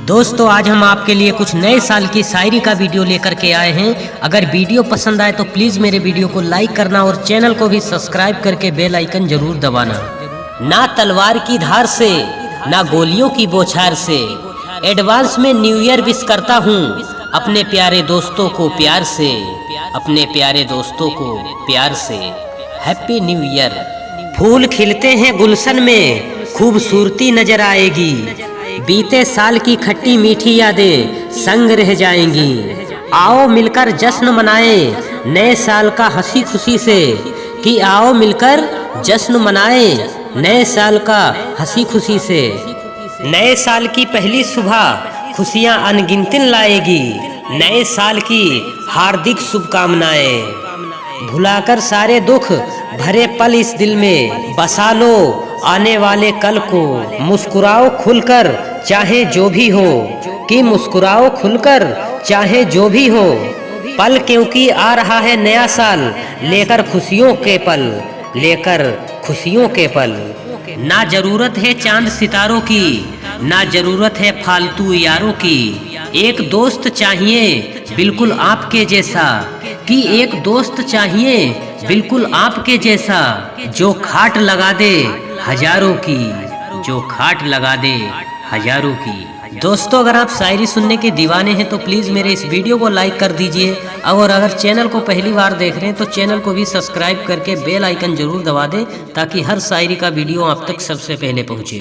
दोस्तों आज हम आपके लिए कुछ नए साल की शायरी का वीडियो लेकर के आए हैं। अगर वीडियो पसंद आए तो प्लीज़ मेरे वीडियो को लाइक करना और चैनल को भी सब्सक्राइब करके बेल आइकन जरूर दबाना। ना तलवार की धार से ना गोलियों की बौछार से एडवांस में न्यू ईयर विश करता हूँ अपने प्यारे दोस्तों को प्यार से, अपने प्यारे दोस्तों को प्यार से। Happy new year. फूल खिलते हैं गुलशन में खूबसूरती नजर आएगी, बीते साल की खट्टी मीठी यादें संग रह जाएंगी। आओ मिलकर जश्न मनाए नए साल का हंसी खुशी से, कि आओ मिलकर जश्न मनाए नए साल का हंसी खुशी से। नए साल की पहली सुबह खुशियां अनगिनत लाएगी, नए साल की हार्दिक शुभकामनाएं। भुलाकर सारे दुख भरे पल इस दिल में बसा लो आने वाले कल को। मुस्कुराओ खुलकर चाहे जो भी हो, कि मुस्कुराओ खुलकर चाहे जो भी हो। पल क्योंकि आ रहा है नया साल लेकर खुशियों के पल, लेकर खुशियों के पल। ना जरूरत है चांद सितारों की, ना जरूरत है फालतू यारों की। एक दोस्त चाहिए बिल्कुल आपके जैसा, कि एक दोस्त चाहिए बिल्कुल आपके जैसा, जो खाट लगा दे हजारों की, जो खाट लगा दे हजारों की। दोस्तों अगर आप शायरी सुनने के दीवाने हैं तो प्लीज़ मेरे इस वीडियो को लाइक कर दीजिए, और अगर चैनल को पहली बार देख रहे हैं तो चैनल को भी सब्सक्राइब करके बेल आइकन जरूर दबा दें, ताकि हर शायरी का वीडियो आप तक सबसे पहले पहुंचे।